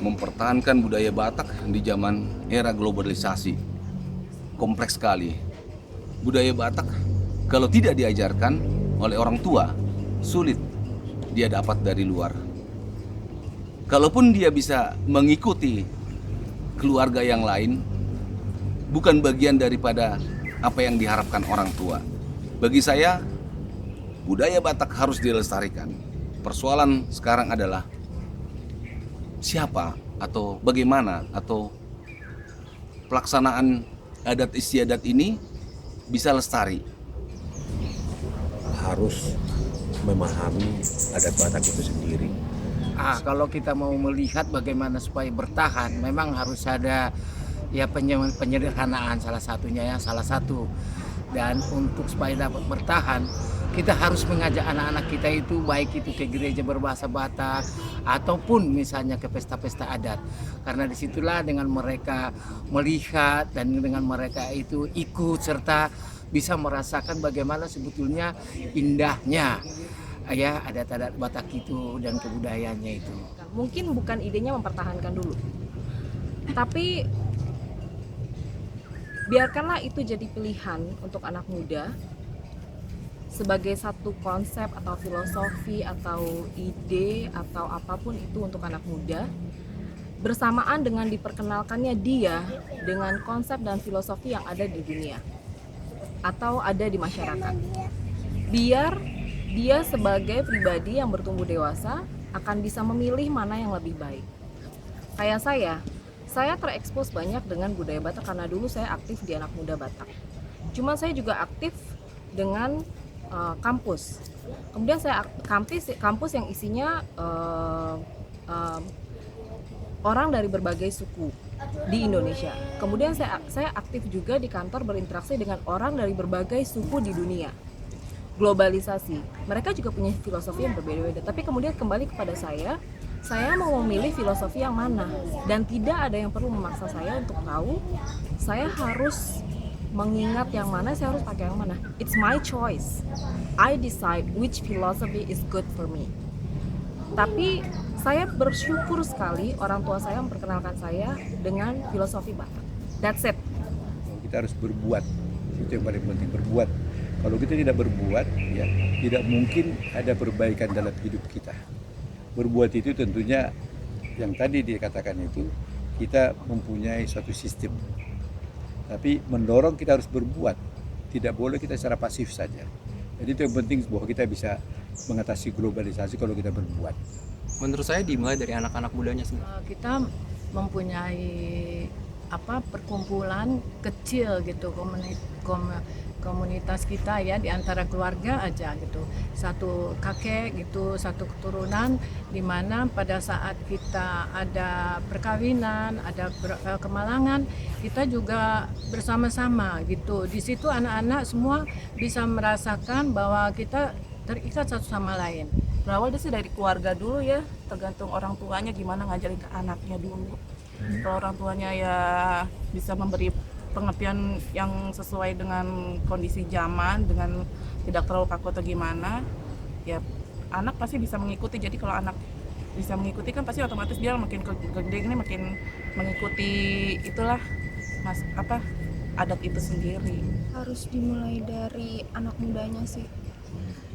mempertahankan budaya Batak di zaman era globalisasi. Kompleks sekali. Budaya Batak kalau tidak diajarkan oleh orang tua, sulit dia dapat dari luar. Kalaupun dia bisa mengikuti keluarga yang lain, bukan bagian daripada apa yang diharapkan orang tua. Bagi saya, budaya Batak harus dilestarikan. Persoalan sekarang adalah siapa atau bagaimana atau pelaksanaan adat istiadat ini bisa lestari. Harus memahami adat Batak itu sendiri. Kalau kita mau melihat bagaimana supaya bertahan, memang harus ada ya penyederhanaan salah satu. Dan untuk supaya dapat bertahan, kita harus mengajak anak-anak kita itu, baik itu ke gereja berbahasa Batak ataupun misalnya ke pesta-pesta adat. Karena disitulah dengan mereka melihat dan dengan mereka itu ikut serta bisa merasakan bagaimana sebetulnya indahnya ya adat-adat Batak itu dan kebudayaannya itu. Mungkin bukan idenya mempertahankan dulu, tapi biarkanlah itu jadi pilihan untuk anak muda sebagai satu konsep atau filosofi atau ide atau apapun itu untuk anak muda, bersamaan dengan diperkenalkannya dia dengan konsep dan filosofi yang ada di dunia atau ada di masyarakat. Biar dia sebagai pribadi yang bertumbuh dewasa akan bisa memilih mana yang lebih baik. Kayak saya terekspos banyak dengan budaya Batak karena dulu saya aktif di anak muda Batak. Cuma saya juga aktif dengan kampus. Kemudian saya kampus yang isinya orang dari berbagai suku di Indonesia. Kemudian saya aktif juga di kantor berinteraksi dengan orang dari berbagai suku di dunia. Globalisasi, mereka juga punya filosofi yang berbeda-beda. Tapi kemudian kembali kepada saya mau memilih filosofi yang mana, dan tidak ada yang perlu memaksa saya untuk tahu saya harus mengingat yang mana, saya harus pakai yang mana. It's my choice. I decide which philosophy is good for me. Tapi saya bersyukur sekali orang tua saya memperkenalkan saya dengan filosofi Batak. That's it. Kita harus berbuat, itu yang paling penting, berbuat. Kalau kita tidak berbuat, ya tidak mungkin ada perbaikan dalam hidup kita. Berbuat itu tentunya yang tadi dikatakan itu, kita mempunyai suatu sistem. Tapi mendorong kita harus berbuat, tidak boleh kita secara pasif saja. Jadi itu yang penting bahwa kita bisa mengatasi globalisasi kalau kita berbuat. Menurut saya dimulai dari anak-anak mudanya sendiri. Kita mempunyai perkumpulan kecil gitu, komunitas kita ya, di antara keluarga aja gitu, satu kakek gitu, satu keturunan, di mana pada saat kita ada perkawinan, ada kemalangan, kita juga bersama-sama gitu. Di situ anak-anak semua bisa merasakan bahwa kita terikat satu sama lain. Berawal dari keluarga dulu ya, tergantung orang tuanya gimana ngajarin ke anaknya dulu. Kalau orang tuanya ya bisa memberi pengertian yang sesuai dengan kondisi zaman, dengan tidak terlalu kaku atau gimana, ya anak pasti bisa mengikuti. Jadi kalau anak bisa mengikuti kan pasti otomatis dia makin gede ini makin mengikuti itulah adat itu sendiri. Harus dimulai dari anak mudanya sih.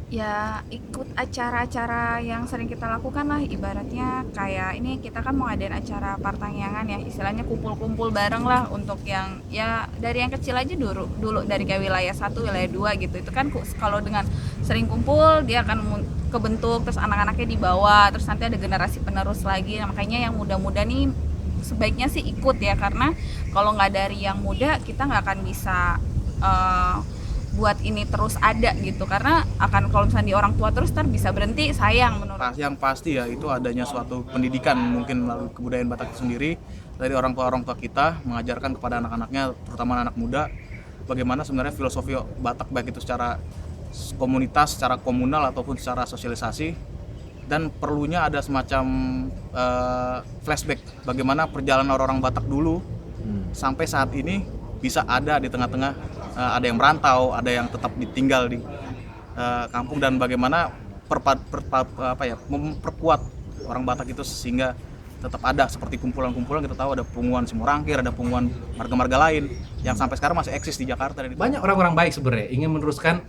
Ya ikut acara-acara yang sering kita lakukan lah, ibaratnya kayak ini kita kan mau ngadain acara partangyangan ya, istilahnya kumpul-kumpul bareng lah untuk yang ya dari yang kecil aja dulu dari kayak wilayah 1, wilayah 2 gitu. Itu kan kalau dengan sering kumpul dia akan kebentuk, terus anak-anaknya dibawa, terus nanti ada generasi penerus lagi. Nah, makanya yang muda-muda nih sebaiknya sih ikut ya, karena kalau nggak dari yang muda kita nggak akan bisa buat ini terus ada gitu, karena akan kalau misalnya di orang tua terus bisa berhenti, sayang menurut. Yang pasti ya itu adanya suatu pendidikan mungkin melalui kebudayaan Batak itu sendiri dari orang tua kita mengajarkan kepada anak-anaknya, terutama anak muda, bagaimana sebenarnya filosofi Batak baik itu secara komunitas, secara komunal ataupun secara sosialisasi, dan perlunya ada semacam flashback bagaimana perjalanan orang Batak dulu sampai saat ini bisa ada di tengah-tengah, ada yang merantau, ada yang tetap ditinggal di kampung, dan bagaimana memperkuat orang Batak itu sehingga tetap ada seperti kumpulan-kumpulan. Kita tahu ada Punguan Simorangkir, ada Punguan marga-marga lain yang sampai sekarang masih eksis di Jakarta. Dan banyak orang-orang baik sebenarnya ingin meneruskan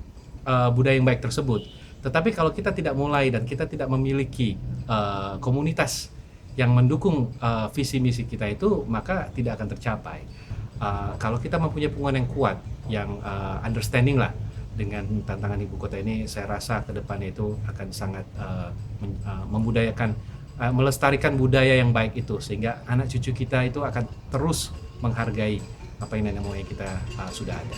budaya yang baik tersebut. Tetapi kalau kita tidak mulai dan kita tidak memiliki komunitas yang mendukung visi misi kita itu, maka tidak akan tercapai. Kalau kita mempunyai Punguan yang kuat, yang understanding lah dengan tantangan ibu kota ini, saya rasa ke depannya itu akan sangat membudayakan, melestarikan budaya yang baik itu, sehingga anak cucu kita itu akan terus menghargai apa yang nenek moyang kita sudah ada.